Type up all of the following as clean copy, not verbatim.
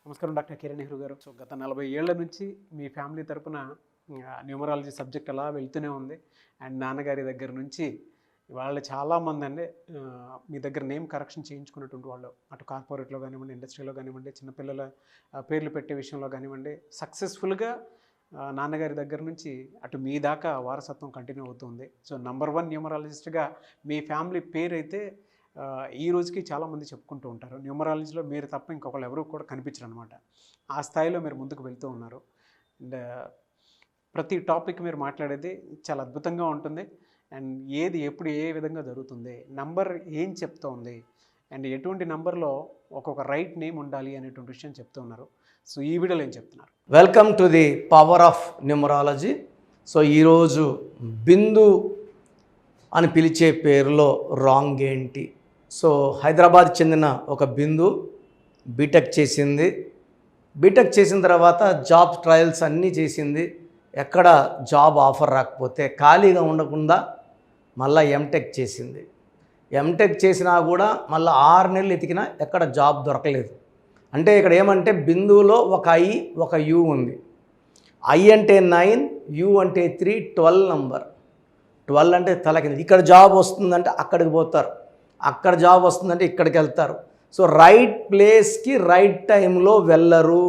నమస్కారం డాక్టర్ కిరణ్ నెహ్రూ గారు. సో గత 40 ఏళ్ల నుంచి మీ ఫ్యామిలీ తరపున న్యూమరాలజీ సబ్జెక్ట్ అలా వెళ్తూనే ఉంది. అండ్ నాన్నగారి దగ్గర నుంచి వాళ్ళు చాలామంది అండి మీ దగ్గర నేమ్ కరెక్షన్ చేయించుకున్నటువంటి వాళ్ళు, అటు కార్పొరేట్లో కానివ్వండి, ఇండస్ట్రీలో కానివ్వండి, చిన్నపిల్లల పేర్లు పెట్టే విషయంలో కానివ్వండి, సక్సెస్ఫుల్గా నాన్నగారి దగ్గర నుంచి అటు మీ దాకా వారసత్వం కంటిన్యూ అవుతుంది. సో నంబర్ 1 న్యూమరాలజిస్ట్గా మీ ఫ్యామిలీ పేరు అయితే ఈ రోజుకి చాలామంది చెప్పుకుంటూ ఉంటారు. న్యూమరాలజీలో మీరు తప్ప ఇంకొకళ్ళు ఎవరు కూడా కనిపించరు అనమాట. ఆ స్థాయిలో మీరు ముందుకు వెళ్తూ ఉన్నారు. అండ్ ప్రతి టాపిక్ మీరు మాట్లాడేది చాలా అద్భుతంగా ఉంటుంది. అండ్ ఏది ఎప్పుడు ఏ విధంగా జరుగుతుంది, నంబర్ ఏం చెప్తోంది, అండ్ ఎటువంటి నంబర్లో ఒక్కొక్క రైట్ నేమ్ ఉండాలి అనేటువంటి విషయం చెప్తూ ఉన్నారు. సో ఈ వీడియోలో ఏం చెప్తున్నారు? Welcome to the power of numerology. So ఈరోజు బిందు అని పిలిచే పేరులో రాంగ్ ఏంటి? సో హైదరాబాద్ చెందిన ఒక బిందు బీటెక్ చేసింది. బీటెక్ చేసిన తర్వాత జాబ్ ట్రయల్స్ అన్నీ చేసింది. ఎక్కడ జాబ్ ఆఫర్ రాకపోతే ఖాళీగా ఉండకుండా మళ్ళీ ఎంటెక్ చేసింది. ఎంటెక్ చేసినా కూడా మళ్ళీ 6 నెలలు ఎతికినా ఎక్కడ జాబ్ దొరకలేదు. అంటే ఇక్కడ ఏమంటే బిందువులో ఒక ఐ ఒక యు ఉంది. ఐ అంటే 9, యు అంటే 3, 12 నంబర్. 12 అంటే తలకింది. ఇక్కడ జాబ్ వస్తుందంటే అక్కడికి పోతారు, అక్కడ జాబ్ వస్తుందంటే ఇక్కడికి వెళ్తారు. సో రైట్ ప్లేస్కి రైట్ టైంలో వెళ్ళరు.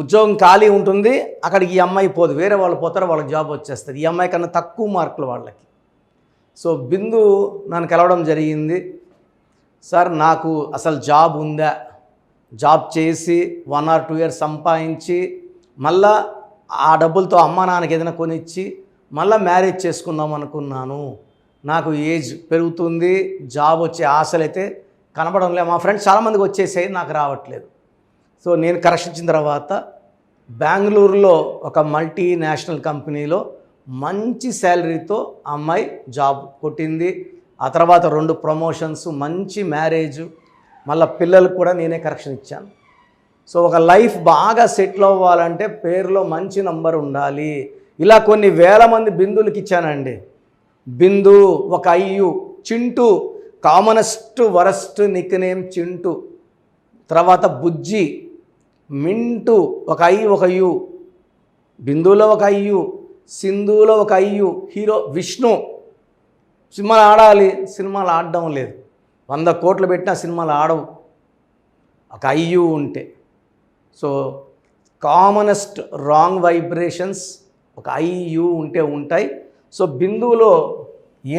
ఉద్యోగం ఖాళీ ఉంటుంది, అక్కడికి ఈ అమ్మాయి పోదు, వేరే వాళ్ళు పోతారు, వాళ్ళకి జాబ్ వచ్చేస్తుంది. ఈ అమ్మాయి కన్నా తక్కువ మార్కులు వాళ్ళకి. సో బిందు నన్ను కలవడం జరిగింది. సార్ నాకు అసలు జాబ్ ఉందా, జాబ్ చేసి 1 or 2 years సంపాదించి మళ్ళా ఆ డబ్బులతో అమ్మ నాన్నకి ఏదైనా కొనిచ్చి మళ్ళీ మ్యారేజ్ చేసుకుందాం అనుకున్నాను. నాకు ఏజ్ పెరుగుతుంది, జాబ్ వచ్చే ఆశలు అయితే కనబడం లేదు. మా ఫ్రెండ్స్ చాలామందికి వచ్చేసాయి, నాకు రావట్లేదు. సో నేను కరెక్షన్ ఇచ్చిన తర్వాత బెంగళూరులో ఒక మల్టీనేషనల్ కంపెనీలో మంచి శాలరీతో అమ్మాయి జాబ్ కొట్టింది. ఆ తర్వాత 2 ప్రమోషన్స్, మంచి మ్యారేజ్, మళ్ళీ పిల్లలకు కూడా నేనే కరెక్షన్ ఇచ్చాను. సో ఒక లైఫ్ బాగా సెటిల్ అవ్వాలంటే పేరులో మంచి నంబర్ ఉండాలి. ఇలా కొన్ని వేల మంది బిందువులకి ఇచ్చానండి. బిందు ఒక IU, Chintu commonest worst Nick name Chintu. తర్వాత బుజ్జి, మింటూ ఒక ఐ ఒక యు, బిందువులో ఒక ఐయు, సింధులో ఒక ఐయు. హీరో విష్ణు. సినిమాలు ఆడాలి, సినిమాలు ఆడడం లేదు. 100 కోట్లు పెట్టినా సినిమాలు ఆడవు ఒక ఐయు ఉంటే. సో కామనెస్ట్ రాంగ్ వైబ్రేషన్స్ ఒక ఐయు ఉంటే ఉంటాయి. సో బిందువులో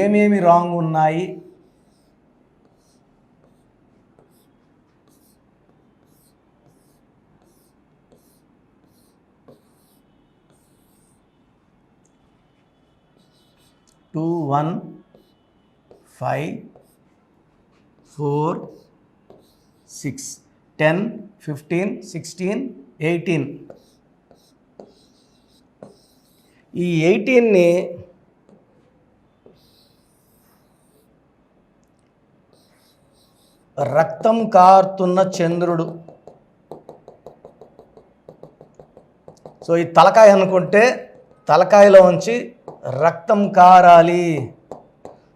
ఏమేమి రాంగ్ ఉన్నాయి? టూ 1 5 4 6 10 15 16 18. ఈ 18ని రక్తం కారుతున్న చంద్రుడు. సో ఈ తలకాయ అనుకుంటే తలకాయలో ఉంచి రక్తం కారాలి.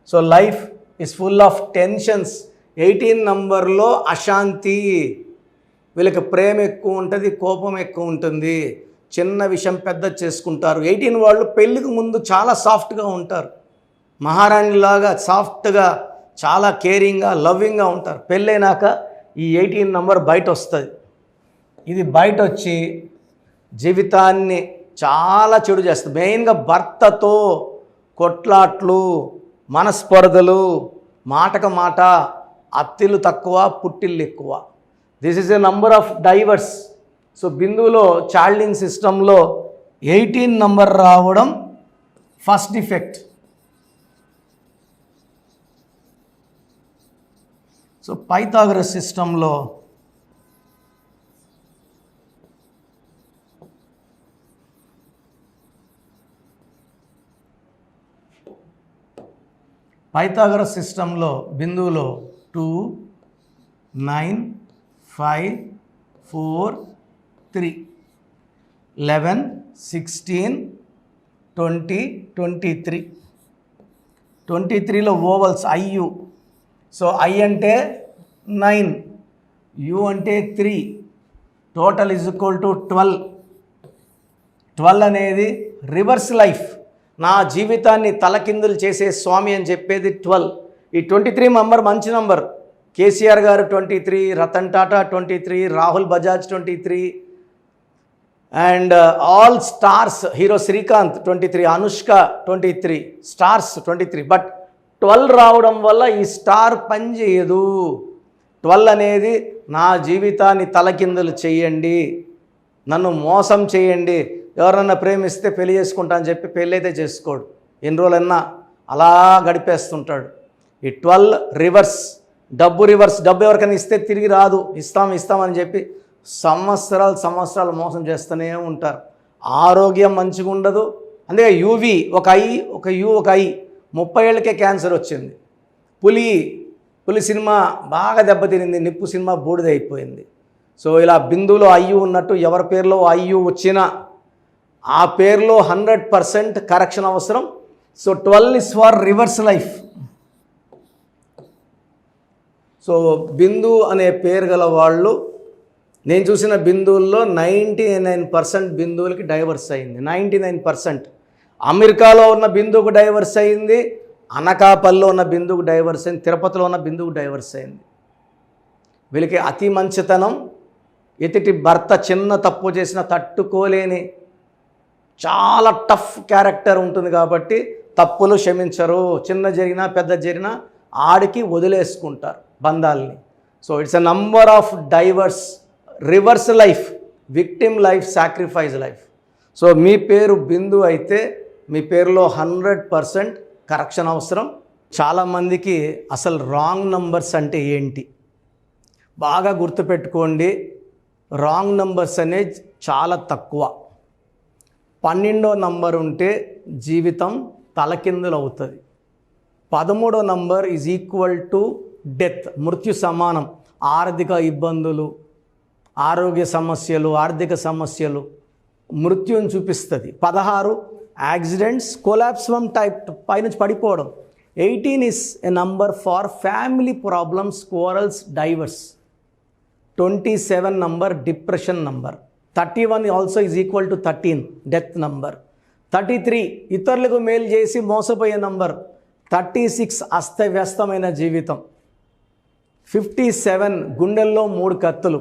So life is full of tensions. 18 నంబర్లో అశాంతి. వీళ్ళకి ప్రేమ ఎక్కువ ఉంటుంది, కోపం ఎక్కువ ఉంటుంది, చిన్న విషయం పెద్ద చేసుకుంటారు. 18 వాళ్ళు పెళ్ళికి ముందు చాలా సాఫ్ట్గా ఉంటారు, మహారాణిలాగా సాఫ్ట్గా, చాలా కేరింగ్గా, లవ్వింగ్గా ఉంటారు. పెళ్ళైనాక ఈ 18 నంబర్ బయట వస్తుంది. ఇది బయట వచ్చి జీవితాన్ని చాలా చెడు చేస్తుంది. మెయిన్గా భర్తతో కొట్లాట్లు, మనస్పర్ధలు, మాటకు మాట, అత్తిళ్ళు తక్కువ, పుట్టిళ్ళు ఎక్కువ. This is a number of divorce. So బిందువులో చార్లింగ్ సిస్టంలో 18 నంబర్ రావడం ఫస్ట్ డిఫెక్ట్. సో పైథాగరస్ సిస్టంలో బిందువులో 2 9 5 4 3 11 16 20 23. 23లో ఓవల్స్ ఐయు. సో ఐ అంటే 9, యు అంటే 3, టోటల్ ఈజ్ ఈక్వల్ టు 12. 12 అనేది రివర్స్ లైఫ్, నా జీవితాన్ని తలకిందులు చేసే స్వామి అని చెప్పేది 12. ఈ 23 నంబర్ మంచి నంబర్. కేసీఆర్ గారు 23, Ratan Tata 23, Rahul Bajaj 23, and all stars, hero Srikanth 23, Anushka 23, stars 23. But 12 రావడం వల్ల ఈ స్టార్ పని చేయదు. 12 అనేది నా జీవితాన్ని తలకిందులు చేయండి, నన్ను మోసం చేయండి, ఎవరన్నా ప్రేమిస్తే పెళ్లి చేసుకుంటా అని చెప్పి పెళ్ళి అయితే చేసుకోడు, ఎన్ని రోజులన్నా అలా గడిపేస్తుంటాడు. ఈ 12 రివర్స్, డబ్బు రివర్స్, డబ్బు ఎవరికైనా ఇస్తే తిరిగి రాదు, ఇస్తామని చెప్పి సంవత్సరాలు మోసం చేస్తూనే ఉంటారు. ఆరోగ్యం మంచిగా ఉండదు. అందుకే యూవి ఒక ఐ 30 ఏళ్ళకే క్యాన్సర్ వచ్చింది. పులి సినిమా బాగా దెబ్బతినింది, నిప్పు సినిమా బూడిదైపోయింది. సో ఇలా బిందులో ఐయు ఉన్నట్టు ఎవరి పేరులో ఐయు వచ్చినా ఆ పేరులో 100% కరెక్షన్ అవసరం. So 12 is for reverse life. So Bindu అనే పేరు గల వాళ్ళు, నేను చూసిన బిందువుల్లో 99% బిందువులకి డైవర్స్ అయింది. 99%. అమెరికాలో ఉన్న బిందువుకు డైవర్స్ అయింది, అనకాపల్లిలో ఉన్న బిందువుకు డైవర్స్ అయింది, తిరుపతిలో ఉన్న బిందువుకు డైవర్స్ అయింది. వీళ్ళకి అతి మంచితనం, ఎతిటి భర్త చిన్న తప్పు చేసినా తట్టుకోలేని చాలా టఫ్ క్యారెక్టర్ ఉంటుంది కాబట్టి తప్పులు క్షమించరు. చిన్న జరిగినా పెద్ద జరిగినా ఆడికి వదిలేసుకుంటారు బంధాలని. So it's a number of divorce, reverse life, victim life, sacrifice life. So మీ పేరు బిందు అయితే మీ పేరులో 100% కరెక్షన్ అవసరం. చాలామందికి అసలు రాంగ్ నంబర్స్ అంటే ఏంటి బాగా గుర్తుపెట్టుకోండి. రాంగ్ నంబర్స్ అనేది చాలా తక్కువ. 12వ నంబర్ ఉంటే జీవితం తలకిందులు అవుతుంది. 13వ number is equal to death, మృత్యు సమానం. ఆర్థిక ఇబ్బందులు, ఆరోగ్య సమస్యలు, ఆర్థిక సమస్యలు మృత్యుని చూపిస్తుంది. 16 యాక్సిడెంట్స్, కొలాప్స్ ఫ్రమ్ టైప్ పైనుంచి పడిపోవడం. 18 is a number far family problems, quarrels, divorce. 27 number depression number. 31 also is equal to 13 death number. 33 ఇతరులకు మేలు చేసి మోసపోయే నంబర్. 36 అస్తవ్యస్తమైన జీవితం. 57 గుండెల్లో 3 కత్తులు.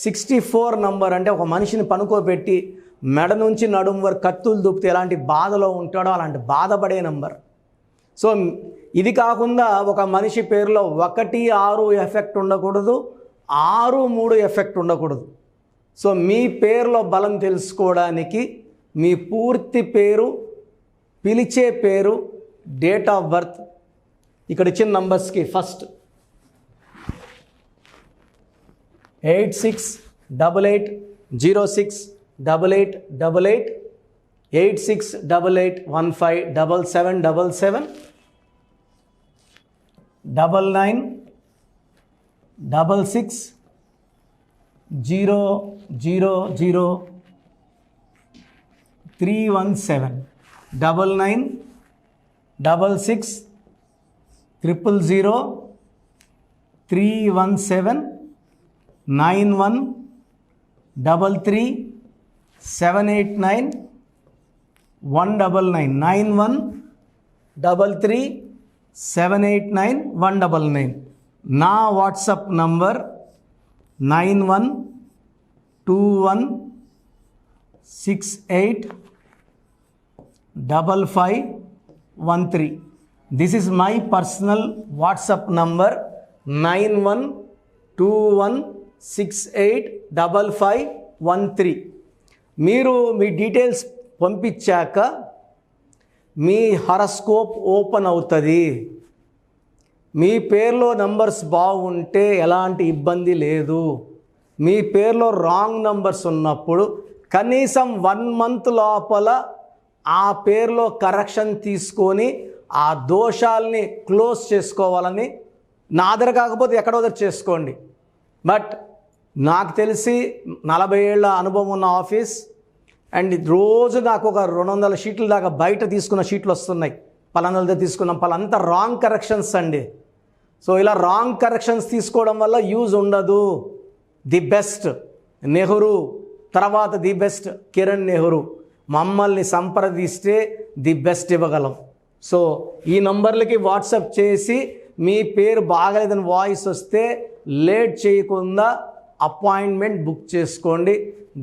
64 నంబర్ అంటే ఒక మనిషిని పనుకోబెట్టి మెడ నుంచి నడుము వరకు కత్తులు దూపితే ఎలాంటి బాధలో ఉంటాడో అలాంటి బాధపడే నంబర్. సో ఇది కాకుండా ఒక మనిషి పేరులో 1, 6 ఎఫెక్ట్ ఉండకూడదు, 6, 3 ఎఫెక్ట్ ఉండకూడదు. సో మీ పేరులో బలం తెలుసుకోవడానికి మీ పూర్తి పేరు, పిలిచే పేరు, డేట్ ఆఫ్ బర్త్, ఇక్కడ ఇచ్చిన నంబర్స్కి ఫస్ట్ 8688068888, 8688157777, 9966000317, 9966000317, 9133789199, 9133789199. నా WhatsApp number 9121685513. This is my personal WhatsApp number 9121685513. మీరు మీ డీటెయిల్స్ పంపించాక మీ హరస్కోప్ ఓపెన్ అవుతుంది. మీ పేరులో నంబర్స్ బాగుంటే ఎలాంటి ఇబ్బంది లేదు. మీ పేరులో రాంగ్ నంబర్స్ ఉన్నప్పుడు కనీసం 1 మంత్ లోపల ఆ పేరులో కరెక్షన్ తీసుకొని ఆ దోషాలని క్లోజ్ చేసుకోవాలని, నా దగ్గర కాకపోతే ఎక్కడో దగ్గర చేసుకోండి. బట్ నాకు తెలిసి 40 ఏళ్ళ అనుభవం ఉన్న ఆఫీస్, అండ్ రోజు నాకు ఒక 200 షీట్ల దాకా బయట తీసుకున్న షీట్లు వస్తున్నాయి. పలానాలతో తీసుకున్నాం, పలానంతా రాంగ్ కరెక్షన్స్ అండి. సో ఇలా రాంగ్ కరెక్షన్స్ తీసుకోవడం వల్ల యూజ్ ఉండదు. ది బెస్ట్ నెహ్రూ, తర్వాత ది బెస్ట్ కిరణ్ నెహ్రూ. మమ్మల్ని సంప్రదిస్తే ది బెస్ట్ ఇవ్వగలం. సో ఈ నంబర్లకి వాట్సాప్ చేసి మీ పేరు బాగలేదని వాయిస్ వస్తే లేట్ చేయకుండా అపాయింట్మెంట్ బుక్ చేసుకోండి.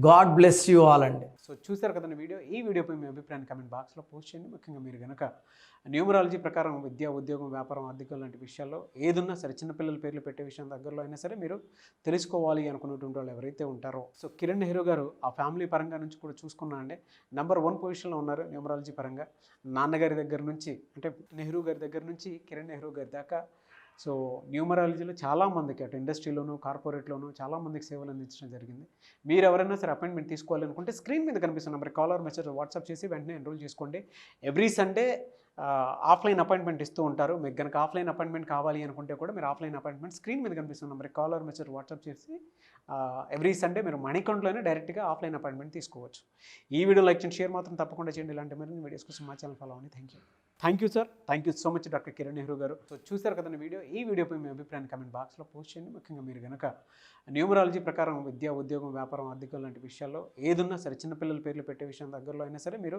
గాడ్ బ్లెస్ యూ ఆల్ అండి. సో చూసారు కదండి వీడియో. ఈ వీడియోపై మీ అభిప్రాయాన్ని కామెంట్ బాక్స్లో పోస్ట్ చేయండి. ముఖ్యంగా మీరు కనుక న్యూమరాలజీ ప్రకారం విద్య, ఉద్యోగం, వ్యాపారం, ఆర్థికం లాంటి విషయాల్లో ఏదున్నా సరే, చిన్నపిల్లల పేర్లు పెట్టే విషయం దగ్గరలో అయినా సరే మీరు తెలుసుకోవాలి అనుకున్నటువంటి వాళ్ళు ఎవరైతే ఉంటారో, సో కిరణ్ నెహ్రూ గారు ఆ ఫ్యామిలీ పరంగా నుంచి కూడా చూసుకున్నా అండి నెంబర్ 1 పొజిషన్లో ఉన్నారు న్యూమరాలజీ పరంగా. నాన్నగారి దగ్గర నుంచి, అంటే నెహ్రూ గారి దగ్గర నుంచి కిరణ్ నెహ్రూ గారి దాకా సో న్యూమరాలజీలో చాలామందికి అటు ఇండస్ట్రీలోను, కార్పొరేట్లోను చాలామందికి సేవలు అందించడం జరిగింది. మీరు ఎవరైనా సరే అపాయింట్మెంట్ తీసుకోవాలనుకుంటే స్క్రీన్ మీద కనిపిస్తున్న నెంబర్ కాలర్ మెసేజ్ వాట్సాప్ చేసి వెంటనే ఎన్రోల్ చేసుకోండి. ఎవ్రీ సండే ఆఫ్లైన్ అపాయింట్మెంట్ ఇస్తూ ఉంటారు. మీకు కనుక ఆఫ్లైన్ అపాయింట్మెంట్ కావాలి అనుకుంటే కూడా మీరు ఆఫ్లైన్ అపాయింట్మెంట్ స్క్రీన్ మీద కనిపిస్తున్న నెంబర్ కాలర్ మెసేజ్ వాట్సాప్ చేసి ఎవ్రీ సండే మీరు మణికంట్లోనే డైరెక్ట్గా ఆఫ్లైన్ అపాయింట్మెంట్ తీసుకోవచ్చు. ఈ వీడియో లైక్ చేయండి, షేర్ మాత్రం తప్పకుండా చేయండి. ఇలాంటి మరిన్ని వీడియోస్ కోసం మా ఛానల్ ఫాలో అవ్వండి. Thank you sir. Thank you so much doctor Kiran Nehru గారు. సో చూసారు కదండి వీడియో. ఈ వీడియోపై మీ అభిప్రాయాన్ని కామెంట్ బాక్స్లో పోస్ట్ చేయండి. ముఖ్యంగా మీరు కనుక న్యూమరాలజీ ప్రకారం విద్య, ఉద్యోగం, వ్యాపారం, ఆర్థికం లాంటి విషయాల్లో ఏదున్నా సరే, చిన్నపిల్లల పేర్లు పెట్టే విషయం దగ్గరలో అయినా సరే మీరు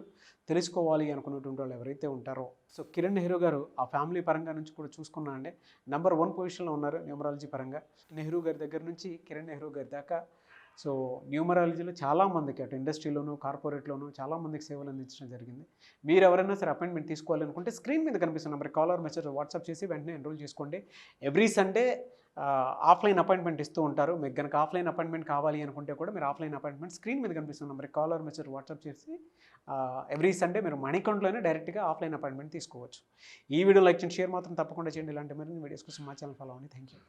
తెలుసుకోవాలి అనుకున్నటువంటి వాళ్ళు ఎవరైతే ఉంటారో, సో కిరణ్ నెహ్రూ గారు ఆ ఫ్యామిలీ పరంగా నుంచి కూడా చూసుకున్నా అండి నెంబర్ 1 పొజిషన్లో ఉన్నారు న్యూమరాలజీ పరంగా. నెహ్రూ గారి దగ్గర నుంచి కిరణ్ నెహ్రూ గారి దాకా సో న్యూమరాలజీలో చాలామందికి అటు ఇండస్ట్రీలోను, కార్పొరేట్లోను చాలామందికి సేవలు అందించడం జరిగింది. మీరు ఎవరైనా సరే అపాయింట్మెంట్ తీసుకోవాలనుకుంటే స్క్రీన్ మీద కనిపిస్తున్న నెంబర్ కాలర్ మెసేజ్ వాట్సాప్ చేసి వెంటనే ఎన్రోల్ చేసుకోండి. ఎవ్రీ సండే ఆఫ్లైన్ అపాయింట్మెంట్ ఇస్తూ ఉంటారు. మీకు కనుక ఆఫ్లైన్ అపాయింట్మెంట్ కావాలి అనుకుంటే కూడా మీరు ఆఫ్లైన్ అపాయింట్మెంట్ స్క్రీన్ మీద కనిపిస్తున్న నెంబర్ కాలర్ మెసేజ్ వాట్సాప్ చేసి ఎవ్రీ సండే మీరు మణికంట్లోనే డైరెక్ట్గా ఆఫ్లైన్ అపాయింట్మెంట్ తీసుకోవచ్చు. ఈ వీడియో లైక్ చేయండి, షేర్ మాత్రం తప్పకుండా చేయండి. ఇలాంటి మరిన్ని వీడియోస్ కోసం మా ఛానల్ ఫాలో అవ్వండి. Thank you.